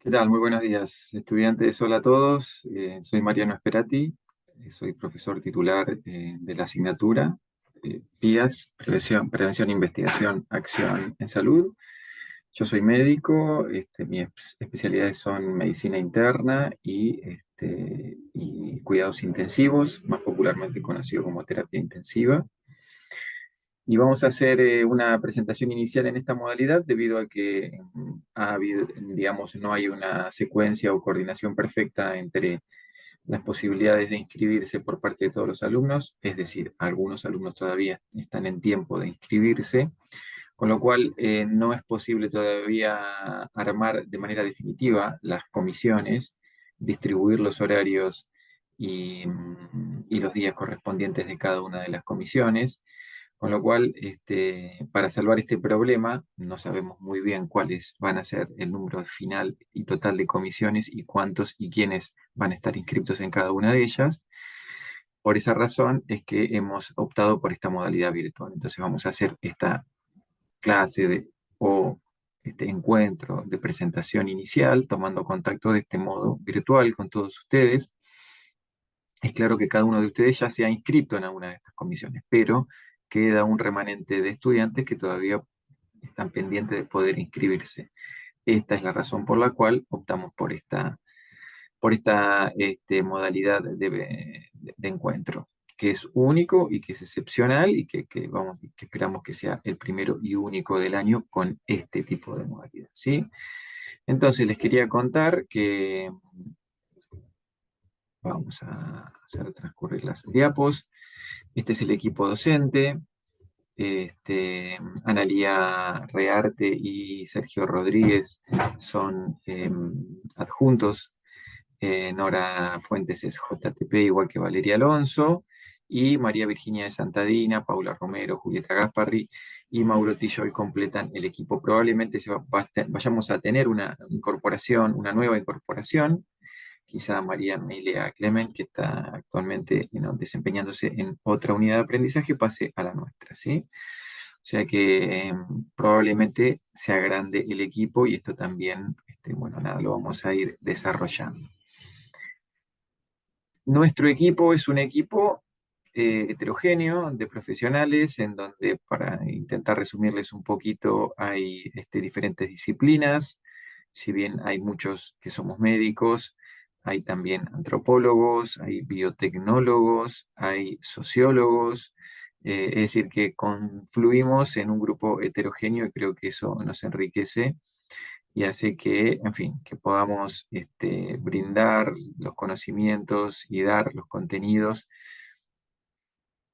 ¿Qué tal? Muy buenos días, estudiantes. Hola a todos. Soy Mariano Esperati, soy profesor titular de la asignatura PIAS, Prevención, Investigación, Acción en Salud. Yo soy médico, mis especialidades son medicina interna y cuidados intensivos, más popularmente conocido como terapia intensiva. Y vamos a hacer una presentación inicial en esta modalidad debido a que ha habido, digamos, no hay una secuencia o coordinación perfecta entre las posibilidades de inscribirse por parte de todos los alumnos, es decir, algunos alumnos todavía están en tiempo de inscribirse, con lo cual no es posible todavía armar de manera definitiva las comisiones, distribuir los horarios y los días correspondientes de cada una de las comisiones. Con lo cual, para salvar este problema, no sabemos muy bien cuáles van a ser el número final y total de comisiones y cuántos y quiénes van a estar inscritos en cada una de ellas. Por esa razón es que hemos optado por esta modalidad virtual. Entonces vamos a hacer esta clase o este encuentro de presentación inicial, tomando contacto de este modo virtual con todos ustedes. Es claro que cada uno de ustedes ya se ha inscrito en alguna de estas comisiones, pero queda un remanente de estudiantes que todavía están pendientes de poder inscribirse. Esta es la razón por la cual optamos por esta modalidad de encuentro, que es único y que es excepcional y que esperamos que sea el primero y único del año con este tipo de modalidad, ¿sí? Entonces les quería contar que vamos a hacer transcurrir las diapos. Este es el equipo docente. Analía Rearte y Sergio Rodríguez son adjuntos. Nora Fuentes es JTP, igual que Valeria Alonso. Y María Virginia de Santadina, Paula Romero, Julieta Gasparri y Mauro Tilloy completan el equipo. Probablemente vayamos a tener una incorporación, una nueva incorporación, quizá María Emilia Clement, que está actualmente desempeñándose en otra unidad de aprendizaje, pase a la nuestra, ¿sí? O sea que probablemente se agrande el equipo y esto también, bueno, nada, lo vamos a ir desarrollando. Nuestro equipo es un equipo heterogéneo de profesionales en donde, para intentar resumirles un poquito, hay diferentes disciplinas. Si bien hay muchos que somos médicos, hay también antropólogos, hay biotecnólogos, hay sociólogos, es decir, que confluimos en un grupo heterogéneo y creo que eso nos enriquece y hace que, en fin, que podamos brindar los conocimientos y dar los contenidos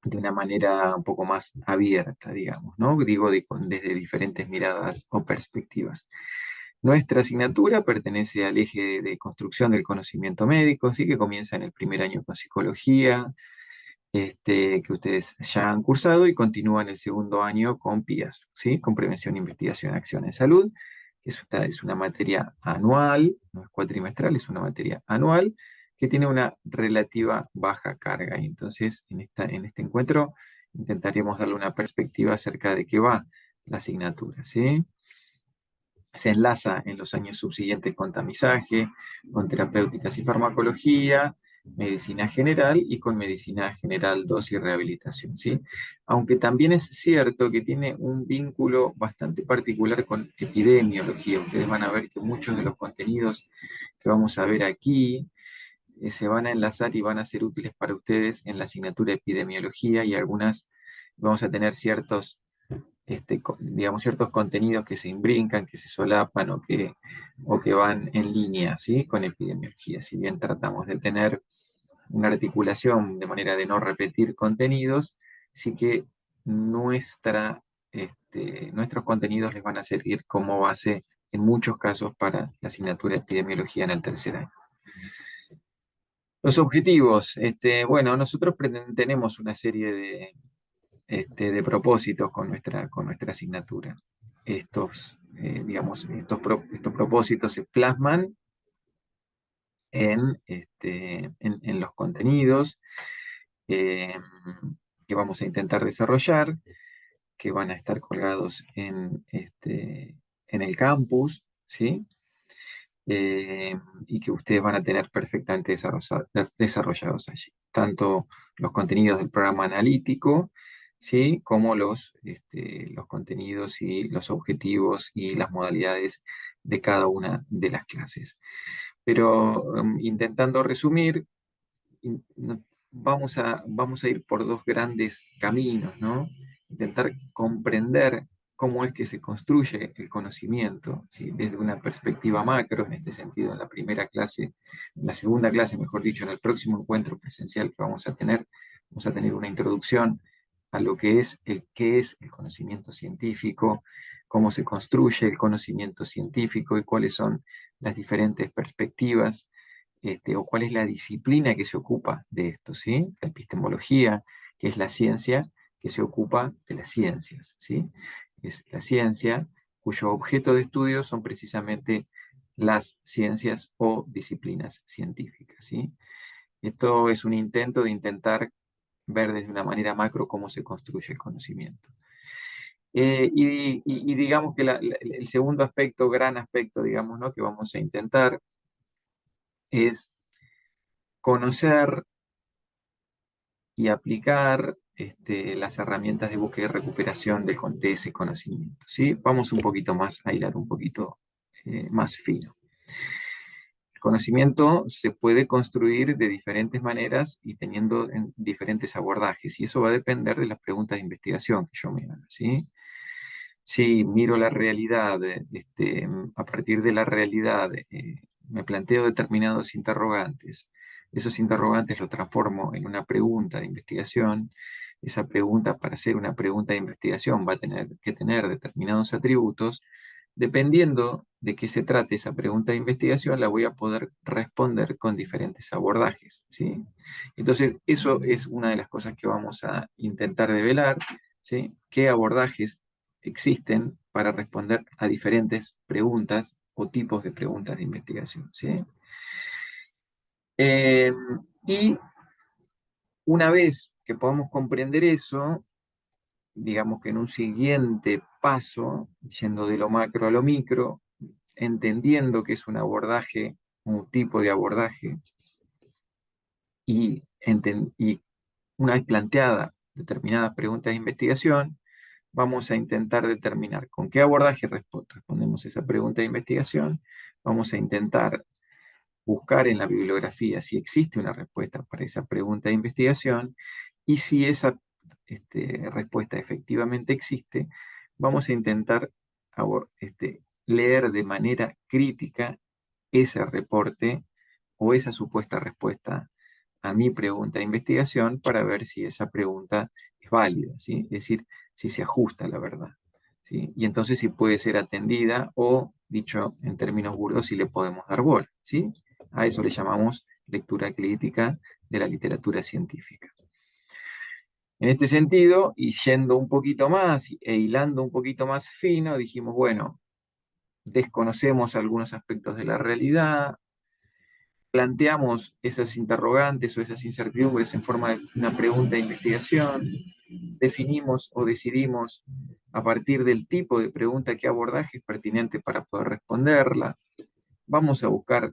de una manera un poco más abierta, digamos, ¿no? Digo, desde diferentes miradas o perspectivas. Nuestra asignatura pertenece al eje de construcción del conocimiento médico, así que comienza en el primer año con psicología, que ustedes ya han cursado y continúa en el segundo año con PIAS, ¿sí? Con prevención, investigación, acción en salud. Esta es una materia anual, no es cuatrimestral, es una materia anual que tiene una relativa baja carga. Y entonces, en este encuentro, intentaremos darle una perspectiva acerca de qué va la asignatura, ¿sí? Se enlaza en los años subsiguientes con tamizaje, con terapéuticas y farmacología, medicina general y con medicina general 2 y rehabilitación, ¿sí? Aunque también es cierto que tiene un vínculo bastante particular con epidemiología. Ustedes van a ver que muchos de los contenidos que vamos a ver aquí se van a enlazar y van a ser útiles para ustedes en la asignatura de epidemiología y algunas vamos a tener digamos, ciertos contenidos que se imbrincan, que se solapan o que van en línea, ¿sí? Con epidemiología. Si bien tratamos de tener una articulación de manera de no repetir contenidos, sí que nuestros contenidos les van a servir como base en muchos casos para la asignatura de epidemiología en el tercer año. Los objetivos, bueno, nosotros tenemos una serie de propósitos con nuestra asignatura. Digamos, estos propósitos se plasman en los contenidos eh, que vamos a intentar desarrollar, que van a estar colgados en el campus, ¿sí? eh, y que ustedes van a tener perfectamente desarrollados allí. Tanto los contenidos del programa analítico, ¿sí? Como los contenidos y los objetivos y las modalidades de cada una de las clases. Pero intentando resumir, vamos a ir por dos grandes caminos, ¿no? Intentar comprender cómo es que se construye el conocimiento, ¿sí? Desde una perspectiva macro, en este sentido, en la primera clase, en la segunda clase, mejor dicho, en el próximo encuentro presencial que vamos a tener una introducción a lo que es qué es el conocimiento científico, cómo se construye el conocimiento científico y cuáles son las diferentes perspectivas, o cuál es la disciplina que se ocupa de esto, ¿sí? La epistemología, que es la ciencia que se ocupa de las ciencias, ¿sí? Es la ciencia cuyo objeto de estudio son precisamente las ciencias o disciplinas científicas, ¿sí? Esto es un intento de intentar ver desde una manera macro cómo se construye el conocimiento. Y digamos que el segundo aspecto, gran aspecto, digamos, ¿no? Que vamos a intentar es conocer y aplicar las herramientas de búsqueda y recuperación de ese conocimiento, ¿sí? Vamos un poquito más a hilar un poquito más fino. El conocimiento se puede construir de diferentes maneras y teniendo diferentes abordajes, y eso va a depender de las preguntas de investigación que yo me haga, ¿sí? Si miro la realidad, a partir de la realidad, me planteo determinados interrogantes. Esos interrogantes los transformo en una pregunta de investigación. Esa pregunta, para ser una pregunta de investigación, va a tener que tener determinados atributos. Dependiendo de qué se trate esa pregunta de investigación, la voy a poder responder con diferentes abordajes, ¿sí? Entonces, eso es una de las cosas que vamos a intentar develar, ¿sí? ¿Qué abordajes existen para responder a diferentes preguntas o tipos de preguntas de investigación, ¿sí? Eh, y una vez que podamos comprender eso, digamos que en un siguiente paso, yendo de lo macro a lo micro, entendiendo que es un abordaje, un tipo de abordaje, y una vez planteada determinadas preguntas de investigación, vamos a intentar determinar con qué abordaje respondemos esa pregunta de investigación, vamos a intentar buscar en la bibliografía si existe una respuesta para esa pregunta de investigación, y si esa respuesta efectivamente existe, vamos a intentar leer de manera crítica ese reporte o esa supuesta respuesta a mi pregunta de investigación para ver si esa pregunta es válida, ¿sí? Es decir, si se ajusta a la verdad, ¿sí? Y entonces si puede ser atendida o, dicho en términos burdos, si le podemos dar bola, ¿sí? A eso le llamamos lectura crítica de la literatura científica. En este sentido, y yendo un poquito más e hilando un poquito más fino, dijimos, bueno, desconocemos algunos aspectos de la realidad, planteamos esas interrogantes o esas incertidumbres en forma de una pregunta de investigación, definimos o decidimos a partir del tipo de pregunta qué abordaje es pertinente para poder responderla, vamos a buscar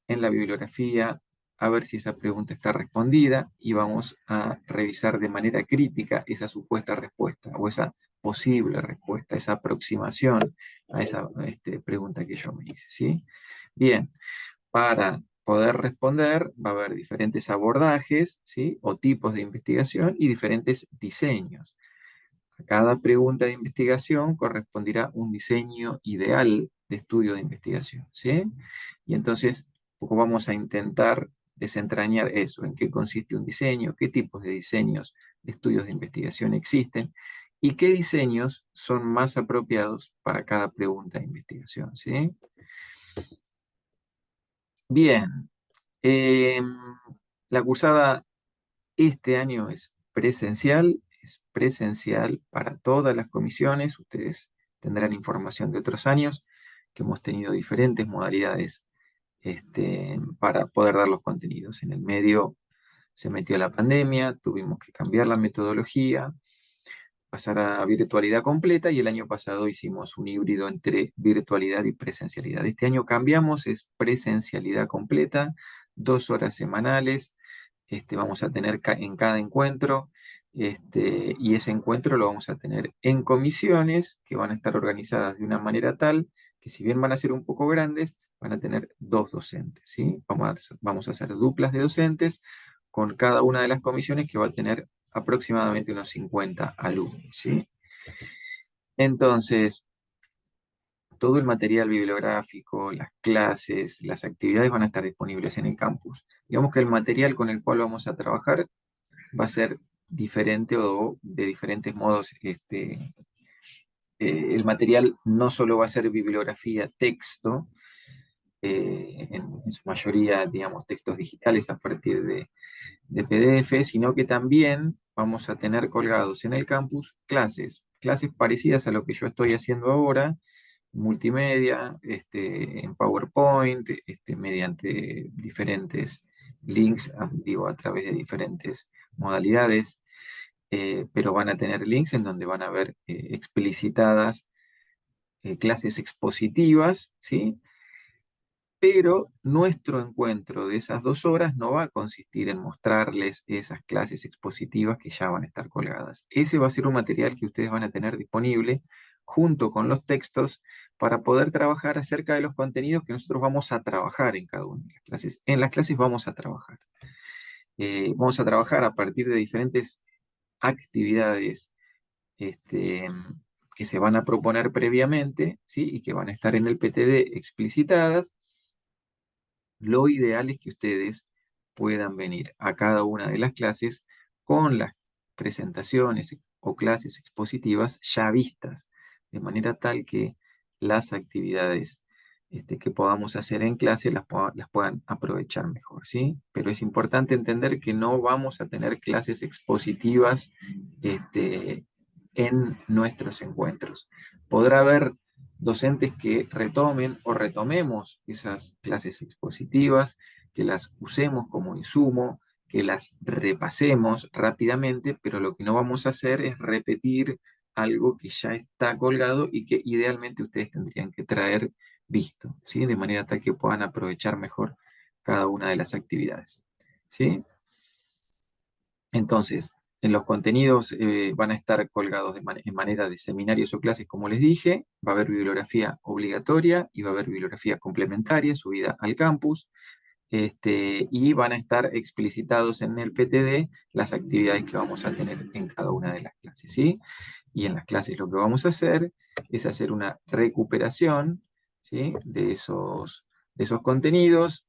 en la bibliografía a ver si esa pregunta está respondida y vamos a revisar de manera crítica esa supuesta respuesta o esa posible respuesta, esa aproximación a esa pregunta que yo me hice, ¿sí? Bien, para poder responder va a haber diferentes abordajes, ¿sí? O tipos de investigación y diferentes diseños. A cada pregunta de investigación corresponderá un diseño ideal de estudio de investigación, ¿sí? Y entonces, poco vamos a intentar desentrañar eso, en qué consiste un diseño, qué tipos de diseños de estudios de investigación existen y qué diseños son más apropiados para cada pregunta de investigación, ¿sí? Bien, eh, la cursada este año es presencial para todas las comisiones. Ustedes tendrán información de otros años que hemos tenido diferentes modalidades para poder dar los contenidos. En el medio se metió la pandemia, tuvimos que cambiar la metodología, pasar a virtualidad completa y el año pasado hicimos un híbrido entre virtualidad y presencialidad. Este año cambiamos, es presencialidad completa, 2 horas semanales, vamos a tener en cada encuentro, y ese encuentro lo vamos a tener en comisiones que van a estar organizadas de una manera tal que si bien van a ser un poco grandes, van a tener dos docentes, ¿sí? Vamos a hacer duplas de docentes con cada una de las comisiones que va a tener aproximadamente unos 50 alumnos, ¿sí? Entonces, todo el material bibliográfico, las clases, las actividades van a estar disponibles en el campus. Digamos que el material con el cual vamos a trabajar va a ser diferente o de diferentes modos. El material no solo va a ser bibliografía, texto, en su mayoría, digamos, textos digitales a partir de PDF, sino que también vamos a tener colgados en el campus clases parecidas a lo que yo estoy haciendo ahora, multimedia, en PowerPoint, mediante diferentes links, digo, a través de diferentes modalidades, pero van a tener links en donde van a ver explicitadas clases expositivas, ¿sí? Pero nuestro encuentro de esas 2 horas no va a consistir en mostrarles esas clases expositivas que ya van a estar colgadas. Ese va a ser un material que ustedes van a tener disponible junto con los textos para poder trabajar acerca de los contenidos que nosotros vamos a trabajar en cada una de las clases. En las clases vamos a trabajar. Vamos a trabajar a partir de diferentes actividades este, que se van a proponer previamente, ¿sí? Y que van a estar en el PTD explicitadas. Lo ideal es que ustedes puedan venir a cada una de las clases con las presentaciones o clases expositivas ya vistas, de manera tal que las actividades que podamos hacer en clase las puedan aprovechar mejor, ¿sí? Pero es importante entender que no vamos a tener clases expositivas en nuestros encuentros. Podrá haber docentes que retomen o retomemos esas clases expositivas, que las usemos como insumo, que las repasemos rápidamente, pero lo que no vamos a hacer es repetir algo que ya está colgado y que idealmente ustedes tendrían que traer visto, ¿sí? De manera tal que puedan aprovechar mejor cada una de las actividades, ¿sí? Entonces, en los contenidos van a estar colgados en manera de seminarios o clases, como les dije. Va a haber bibliografía obligatoria y va a haber bibliografía complementaria subida al campus. Y van a estar explicitados en el PTD las actividades que vamos a tener en cada una de las clases, ¿sí? Y en las clases lo que vamos a hacer es hacer una recuperación, ¿sí? De esos contenidos.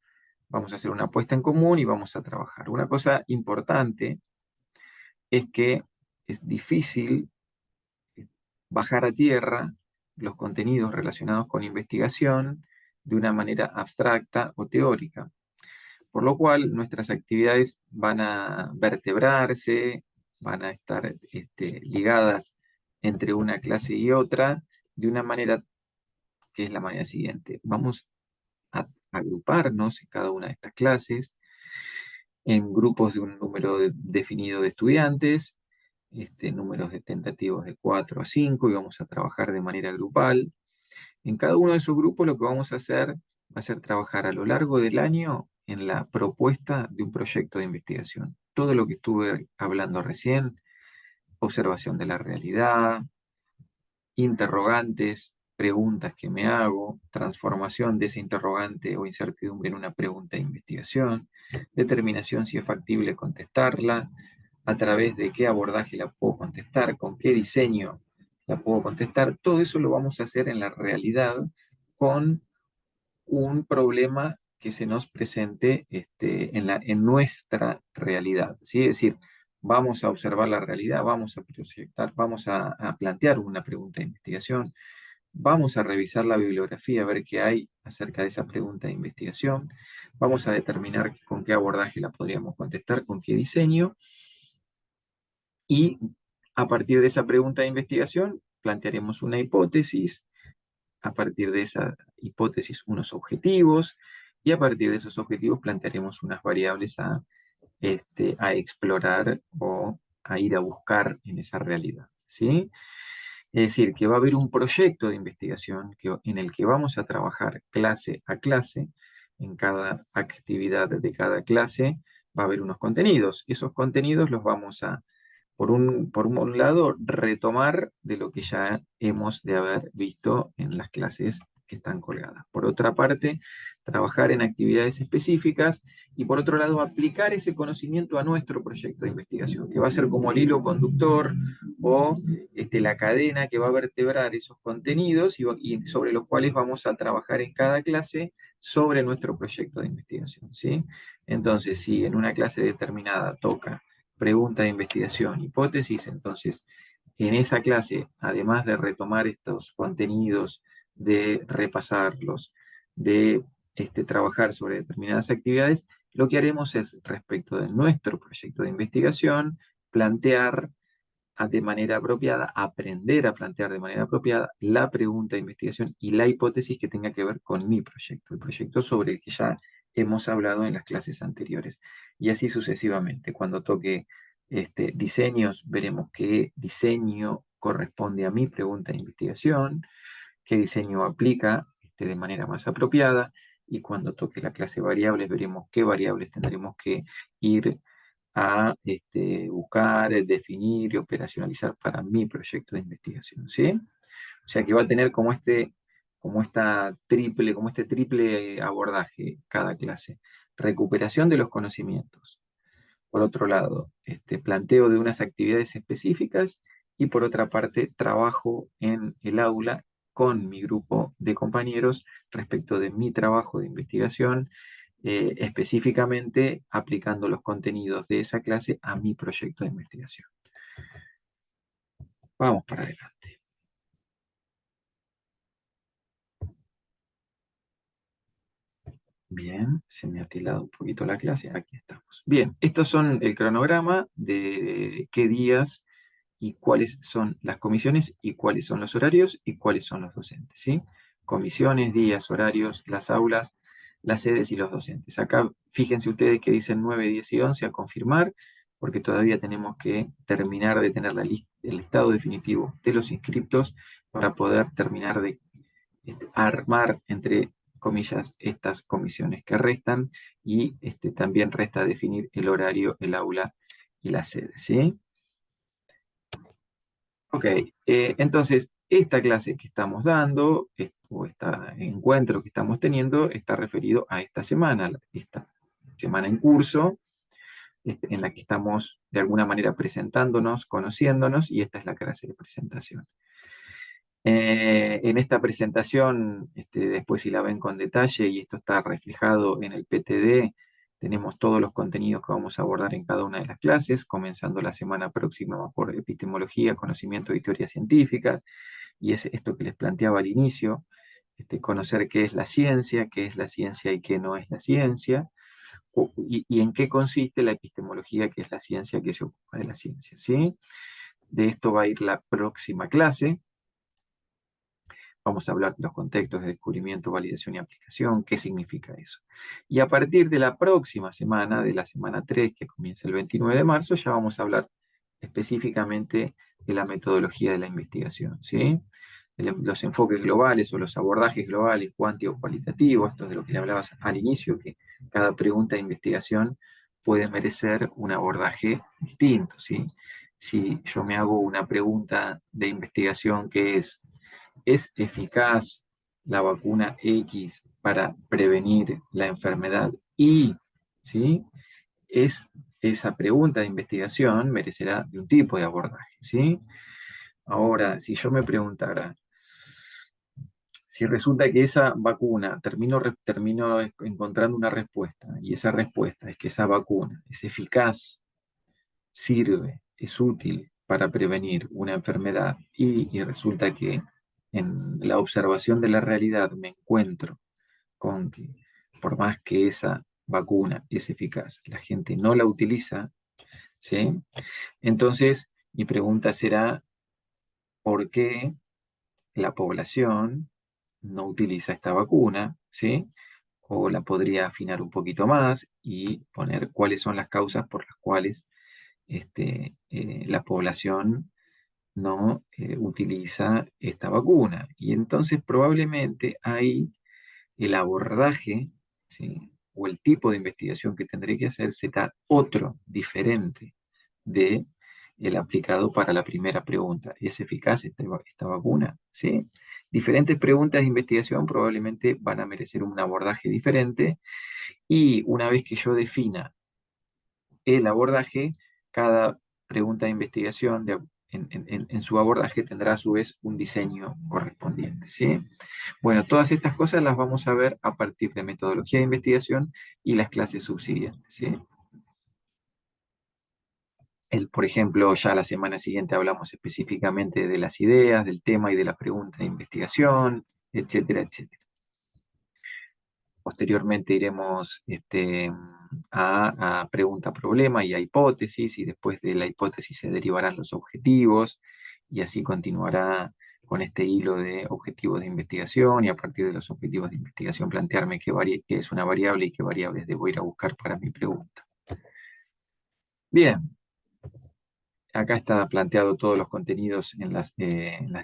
Vamos a hacer una puesta en común y vamos a trabajar. Una cosa importante es que es difícil bajar a tierra los contenidos relacionados con investigación de una manera abstracta o teórica, por lo cual nuestras actividades van a vertebrarse, van a estar ligadas entre una clase y otra de una manera que es la manera siguiente. Vamos a agruparnos en cada una de estas clases en grupos de un número definido de estudiantes, números de tentativos de 4 a 5 y vamos a trabajar de manera grupal. En cada uno de esos grupos lo que vamos a hacer va a ser trabajar a lo largo del año en la propuesta de un proyecto de investigación. Todo lo que estuve hablando recién, observación de la realidad, interrogantes, preguntas que me hago, transformación de ese interrogante o incertidumbre en una pregunta de investigación, determinación si es factible contestarla, a través de qué abordaje la puedo contestar, con qué diseño la puedo contestar. Todo eso lo vamos a hacer en la realidad con un problema que se nos presente en nuestra realidad, ¿sí? Es decir, vamos a observar la realidad, vamos a proyectar, vamos a plantear una pregunta de investigación, vamos a revisar la bibliografía, a ver qué hay acerca de esa pregunta de investigación, vamos a determinar con qué abordaje la podríamos contestar, con qué diseño, y a partir de esa pregunta de investigación plantearemos una hipótesis, a partir de esa hipótesis unos objetivos, y a partir de esos objetivos plantearemos unas variables a explorar o a ir a buscar en esa realidad. ¿sí? Es decir, que va a haber un proyecto de investigación en el que vamos a trabajar clase a clase. En cada actividad de cada clase va a haber unos contenidos. Esos contenidos los vamos a, por un lado, retomar de lo que ya hemos de haber visto en las clases que están colgadas. Por otra parte, trabajar en actividades específicas y por otro lado, aplicar ese conocimiento a nuestro proyecto de investigación, que va a ser como el hilo conductor o la cadena que va a vertebrar esos contenidos y sobre los cuales vamos a trabajar en cada clase sobre nuestro proyecto de investigación, ¿sí? Entonces, si en una clase determinada toca pregunta de investigación, hipótesis, entonces en esa clase, además de retomar estos contenidos, de repasarlos, de trabajar sobre determinadas actividades, lo que haremos es, respecto de nuestro proyecto de investigación, plantear de manera apropiada, aprender a plantear de manera apropiada la pregunta de investigación y la hipótesis que tenga que ver con mi proyecto, el proyecto sobre el que ya hemos hablado en las clases anteriores. Y así sucesivamente. Cuando toque diseños, veremos qué diseño corresponde a mi pregunta de investigación, qué diseño aplica de manera más apropiada. Y cuando toque la clase variables, veremos qué variables tendremos que ir a buscar, definir y operacionalizar para mi proyecto de investigación, ¿sí? O sea que va a tener como este triple abordaje cada clase. Recuperación de los conocimientos. Por otro lado, planteo de unas actividades específicas y por otra parte, trabajo en el aula con mi grupo de compañeros respecto de mi trabajo de investigación, específicamente aplicando los contenidos de esa clase a mi proyecto de investigación. Vamos para adelante. Bien, se me ha tilado un poquito la clase. Aquí estamos. Bien, estos son el cronograma de qué días y cuáles son las comisiones y cuáles son los horarios y cuáles son los docentes, ¿sí? Comisiones, días, horarios, las aulas, las sedes y los docentes. Acá fíjense ustedes que dicen 9, 10 y 11 a confirmar, porque todavía tenemos que terminar de tener el listado definitivo de los inscriptos para poder terminar de armar, entre comillas, estas comisiones que restan y también resta definir el horario, el aula y la sede, ¿sí? Ok, entonces esta clase que estamos dando, o este encuentro que estamos teniendo, está referido a esta semana en curso, en la que estamos de alguna manera presentándonos, conociéndonos, y esta es la clase de presentación. En esta presentación, después si la ven con detalle, y esto está reflejado en el PTD, tenemos todos los contenidos que vamos a abordar en cada una de las clases, comenzando la semana próxima por epistemología, conocimiento y teorías científicas, y es esto que les planteaba al inicio, conocer qué es la ciencia y qué no es la ciencia, y en qué consiste la epistemología, que es la ciencia que se ocupa de la ciencia, ¿sí? De esto va a ir la próxima clase. Vamos a hablar de los contextos de descubrimiento, validación y aplicación, qué significa eso. Y a partir de la próxima semana, de la semana 3, que comienza el 29 de marzo, ya vamos a hablar específicamente de la metodología de la investigación, ¿sí? Los enfoques globales o los abordajes globales, cuantitativos o cualitativos, esto es de lo que le hablabas al inicio, que cada pregunta de investigación puede merecer un abordaje distinto, ¿sí? Si yo me hago una pregunta de investigación que ¿es eficaz la vacuna X para prevenir la enfermedad Y? ¿Sí? Esa pregunta de investigación merecerá de un tipo de abordaje, ¿sí? Ahora, si yo me preguntara, si resulta que esa vacuna, termino encontrando una respuesta, y esa respuesta es que esa vacuna es eficaz, sirve, es útil para prevenir una enfermedad, y resulta que en la observación de la realidad me encuentro con que por más que esa vacuna es eficaz, la gente no la utiliza, ¿sí? Entonces, mi pregunta será, ¿por qué la población no utiliza esta vacuna? ¿Sí? O la podría afinar un poquito más y poner cuáles son las causas por las cuales la población no utiliza esta vacuna. Y entonces probablemente ahí el abordaje, ¿sí? O el tipo de investigación que tendré que hacer será otro, diferente de el aplicado para la primera pregunta. ¿Es eficaz esta vacuna? ¿Sí? Diferentes preguntas de investigación probablemente van a merecer un abordaje diferente y una vez que yo defina el abordaje, cada pregunta de investigación en su abordaje tendrá a su vez un diseño correspondiente, ¿sí? Bueno, todas estas cosas las vamos a ver a partir de metodología de investigación y las clases subsiguientes, ¿sí? Por ejemplo, ya la semana siguiente hablamos específicamente de las ideas, del tema y de la pregunta de investigación, etcétera, etcétera. Posteriormente iremos a pregunta-problema y a hipótesis, y después de la hipótesis se derivarán los objetivos, y así continuará con este hilo de objetivos de investigación, y a partir de los objetivos de investigación plantearme qué es una variable y qué variables debo ir a buscar para mi pregunta. Bien, acá está planteado todos los contenidos en las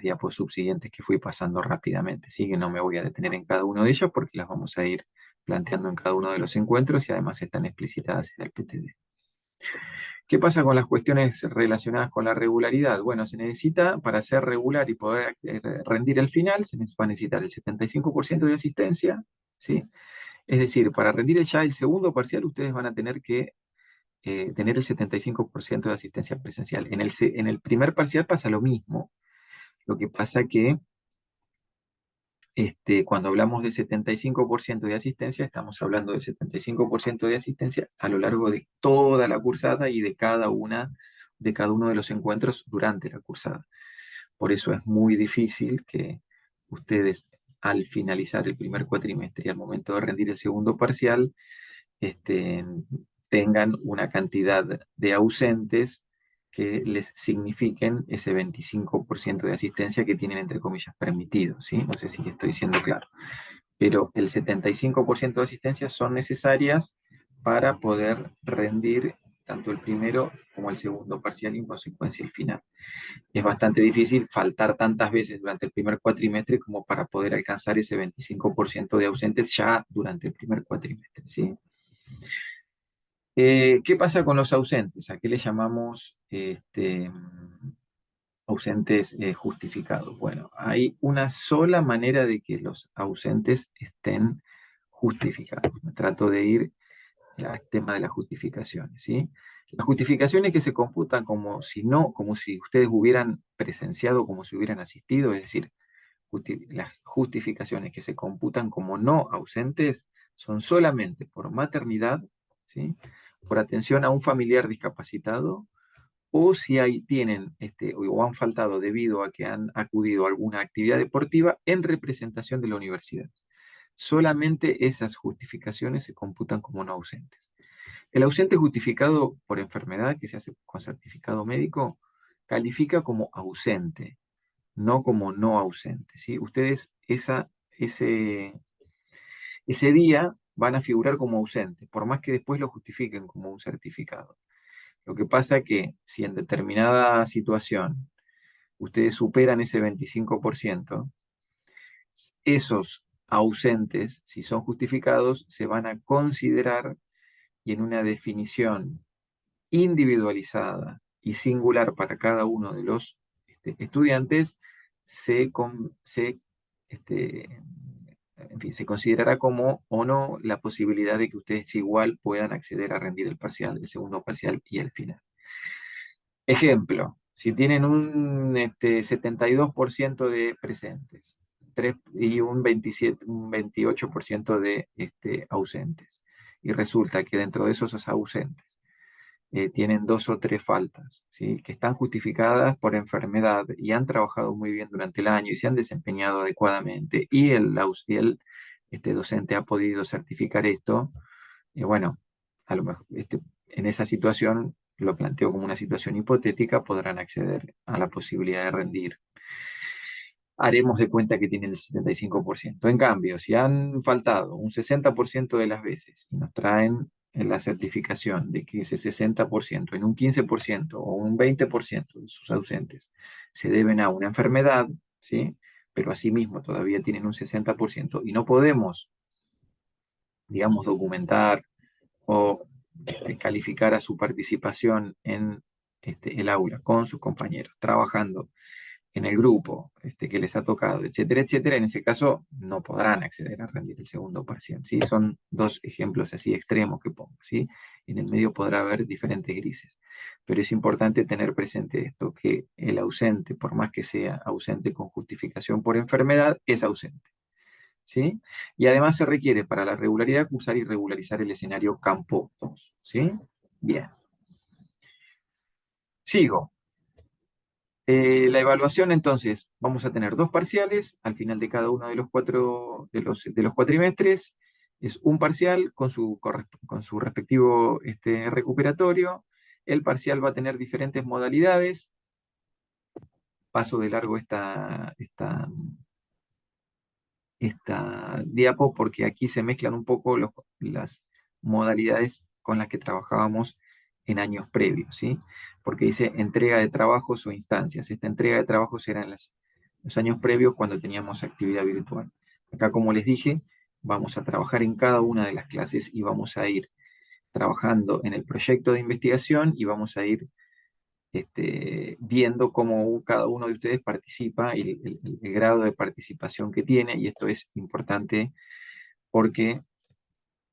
diapos subsiguientes que fui pasando rápidamente, ¿sí? Que no me voy a detener en cada uno de ellos porque las vamos a ir planteando en cada uno de los encuentros y además están explicitadas en el PTD. ¿Qué pasa con las cuestiones relacionadas con la regularidad? Bueno, se necesita, para ser regular y poder rendir el final, va a necesitar el 75% de asistencia, ¿sí? Es decir, para rendir ya el segundo parcial, ustedes van a tener que tener el 75% de asistencia presencial. En el primer parcial pasa lo mismo. Lo que pasa que cuando hablamos de 75% de asistencia, estamos hablando del 75% de asistencia a lo largo de toda la cursada y de cada uno de los encuentros durante la cursada. Por eso es muy difícil que ustedes, al finalizar el primer cuatrimestre y al momento de rendir el segundo parcial, este, tengan una cantidad de ausentes que les signifiquen ese 25% de asistencia que tienen, entre comillas, permitido, ¿sí? No sé si estoy siendo claro. Pero el 75% de asistencias son necesarias para poder rendir tanto el primero como el segundo parcial y en consecuencia el final. Es bastante difícil faltar tantas veces durante el primer cuatrimestre como para poder alcanzar ese 25% de ausentes ya durante el primer cuatrimestre, ¿sí? ¿Qué pasa con los ausentes? ¿A qué le llamamos ausentes justificados? Bueno, hay una sola manera de que los ausentes estén justificados. Me trato de ir al tema de las justificaciones, ¿sí? Las justificaciones que se computan como si no, como si ustedes hubieran presenciado, como si hubieran asistido, es decir, las justificaciones que se computan como no ausentes son solamente por maternidad, ¿sí? Por atención a un familiar discapacitado, o si tienen o han faltado debido a que han acudido a alguna actividad deportiva en representación de la universidad. Solamente esas justificaciones se computan como no ausentes. El ausente justificado por enfermedad, que se hace con certificado médico, califica como ausente, no como no ausente, ¿sí? Ustedes ese día van a figurar como ausente, por más que después lo justifiquen como un certificado. Lo que pasa es que si en determinada situación ustedes superan ese 25%, esos ausentes, si son justificados, se van a considerar y en una definición individualizada y singular para cada uno de los estudiantes, este, en fin, se considerará como o no la posibilidad de que ustedes igual puedan acceder a rendir el parcial, el segundo parcial y el final. Ejemplo, si tienen un 72% de presentes y un 28% de ausentes, y resulta que dentro de esos ausentes tienen dos o tres faltas, ¿sí? Que están justificadas por enfermedad y han trabajado muy bien durante el año y se han desempeñado adecuadamente, y el docente ha podido certificar esto, bueno, a lo mejor en esa situación, lo planteo como una situación hipotética, podrán acceder a la posibilidad de rendir. Haremos de cuenta que tienen el 75%. En cambio, si han faltado un 60% de las veces y nos traen en la certificación de que ese 60%, en un 15% o un 20% de sus ausentes se deben a una enfermedad, ¿sí? Pero asimismo todavía tienen un 60% y no podemos, digamos, documentar o calificar a su participación en el aula con sus compañeros, trabajando en el grupo que les ha tocado, etcétera, etcétera, en ese caso no podrán acceder a rendir el segundo parcial, ¿sí? Son dos ejemplos así extremos que pongo, ¿sí? En el medio podrá haber diferentes grises, pero es importante tener presente esto, que el ausente, por más que sea ausente con justificación por enfermedad, es ausente, ¿sí? Y además se requiere para la regularidad cursar y regularizar el escenario campo 2, ¿sí? Bien, sigo. La evaluación, entonces, vamos a tener dos parciales al final de cada uno de los de los cuatrimestres. Es un parcial con su respectivo recuperatorio. El parcial va a tener diferentes modalidades. Paso de largo esta diapo porque aquí se mezclan un poco las modalidades con las que trabajábamos en años previos, ¿sí? Porque dice entrega de trabajos o instancias. Esta entrega de trabajos era en los años previos cuando teníamos actividad virtual. Acá, como les dije, vamos a trabajar en cada una de las clases y vamos a ir trabajando en el proyecto de investigación y vamos a ir viendo cómo cada uno de ustedes participa y el grado de participación que tiene, y esto es importante porque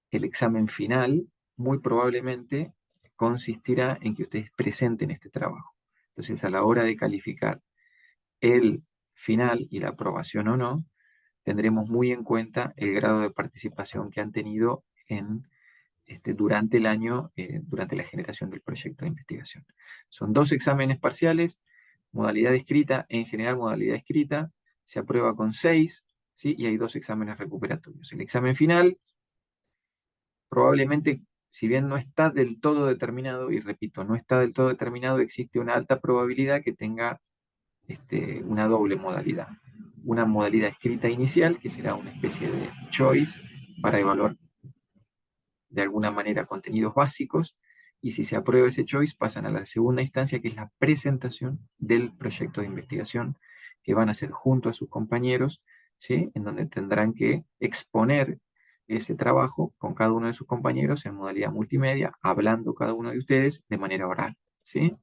el examen final muy probablemente consistirá en que ustedes presenten este trabajo. Entonces, a la hora de calificar el final y la aprobación o no, tendremos muy en cuenta el grado de participación que han tenido durante el año, durante la generación del proyecto de investigación. Son dos exámenes parciales, modalidad escrita, en general modalidad escrita, se aprueba con 6, ¿sí? Y hay dos exámenes recuperatorios. El examen final, probablemente, si bien no está del todo determinado, y repito, no está del todo determinado, existe una alta probabilidad que tenga una doble modalidad. Una modalidad escrita inicial, que será una especie de choice para evaluar de alguna manera contenidos básicos, y si se aprueba ese choice pasan a la segunda instancia, que es la presentación del proyecto de investigación que van a hacer junto a sus compañeros, ¿sí? En donde tendrán que exponer ese trabajo con cada uno de sus compañeros en modalidad multimedia, hablando cada uno de ustedes de manera oral, ¿sí?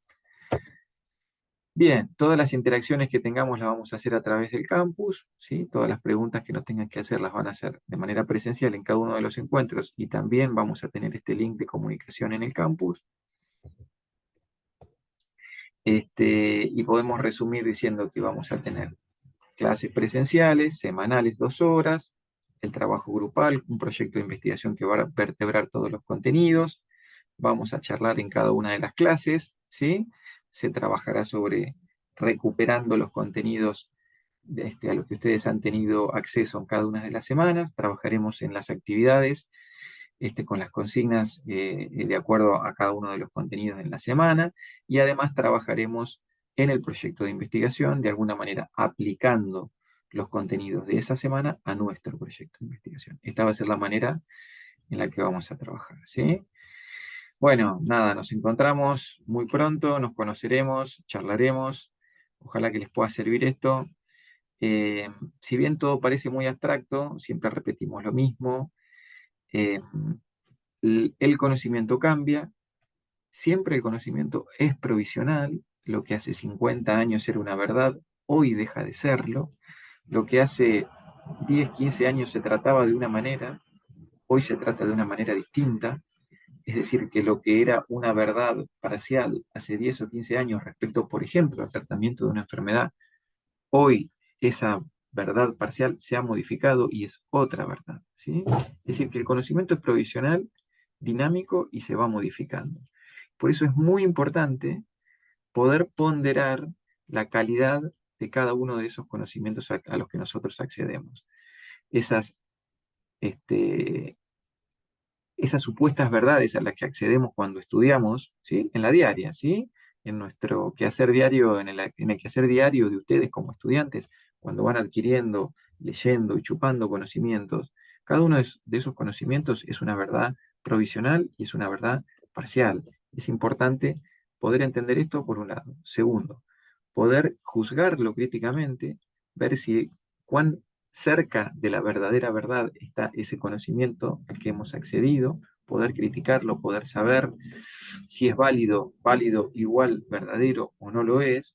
Bien, todas las interacciones que tengamos las vamos a hacer a través del campus, ¿sí? Todas las preguntas que nos tengan que hacer las van a hacer de manera presencial en cada uno de los encuentros, y también vamos a tener este link de comunicación en el campus. Y podemos resumir diciendo que vamos a tener clases presenciales, semanales 2 horas, el trabajo grupal, un proyecto de investigación que va a vertebrar todos los contenidos, vamos a charlar en cada una de las clases, ¿sí? Se trabajará sobre recuperando los contenidos a los que ustedes han tenido acceso en cada una de las semanas, trabajaremos en las actividades con las consignas de acuerdo a cada uno de los contenidos en la semana, y además trabajaremos en el proyecto de investigación, de alguna manera aplicando los contenidos de esa semana a nuestro proyecto de investigación. Esta va a ser la manera en la que vamos a trabajar, ¿sí? Bueno, nada, nos encontramos muy pronto, nos conoceremos, charlaremos. Ojalá que les pueda servir esto. Eh, si bien todo parece muy abstracto, siempre repetimos lo mismo. eh, el conocimiento cambia, siempre el conocimiento es provisional. Lo que hace 50 años era una verdad, hoy deja de serlo. Lo que hace 10, 15 años se trataba de una manera, hoy se trata de una manera distinta. Es decir, que lo que era una verdad parcial hace 10 o 15 años respecto, por ejemplo, al tratamiento de una enfermedad, hoy esa verdad parcial se ha modificado y es otra verdad, ¿sí? Es decir, que el conocimiento es provisional, dinámico y se va modificando. Por eso es muy importante poder ponderar la calidad de cada uno de esos conocimientos a los que nosotros accedemos. Esas, este, esas supuestas verdades a las que accedemos cuando estudiamos, ¿sí? En la diaria, ¿sí? En nuestro quehacer diario, en el quehacer diario de ustedes como estudiantes, cuando van adquiriendo, leyendo y chupando conocimientos, cada uno de esos conocimientos es una verdad provisional y es una verdad parcial. Es importante poder entender esto por un lado. Segundo, poder juzgarlo críticamente, ver si cuán cerca de la verdadera verdad está ese conocimiento al que hemos accedido, poder criticarlo, poder saber si es válido, válido, igual, verdadero o no lo es,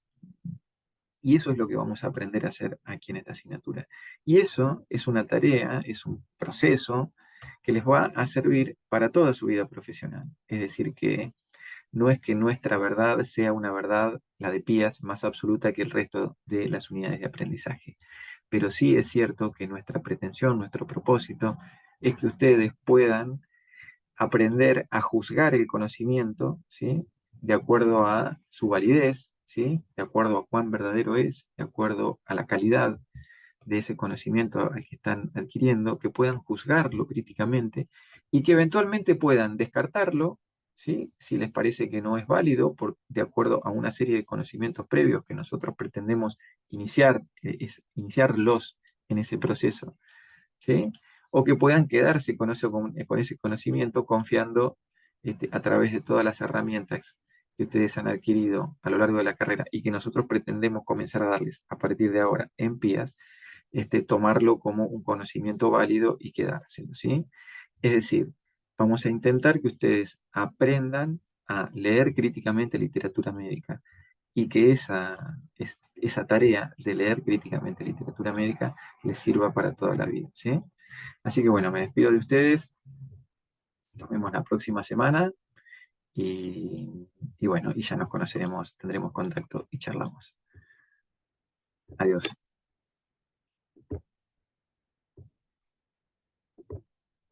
y eso es lo que vamos a aprender a hacer aquí en esta asignatura. Y eso es una tarea, es un proceso que les va a servir para toda su vida profesional. Es decir, que no es que nuestra verdad sea una verdad, la de Pías, más absoluta que el resto de las unidades de aprendizaje. Pero sí es cierto que nuestra pretensión, nuestro propósito, es que ustedes puedan aprender a juzgar el conocimiento, ¿sí? De acuerdo a su validez, ¿sí? De acuerdo a cuán verdadero es, de acuerdo a la calidad de ese conocimiento al que están adquiriendo, que puedan juzgarlo críticamente y que eventualmente puedan descartarlo, ¿sí? Si les parece que no es válido, de acuerdo a una serie de conocimientos previos que nosotros pretendemos iniciar, iniciarlos en ese proceso, ¿sí? O que puedan quedarse con ese conocimiento confiando a través de todas las herramientas que ustedes han adquirido a lo largo de la carrera y que nosotros pretendemos comenzar a darles a partir de ahora en PIAS, tomarlo como un conocimiento válido y quedárselo, ¿sí? Es decir, vamos a intentar que ustedes aprendan a leer críticamente literatura médica y que esa tarea de leer críticamente literatura médica les sirva para toda la vida, ¿sí? Así que bueno, me despido de ustedes, nos vemos la próxima semana y bueno, y ya nos conoceremos, tendremos contacto y charlamos. Adiós.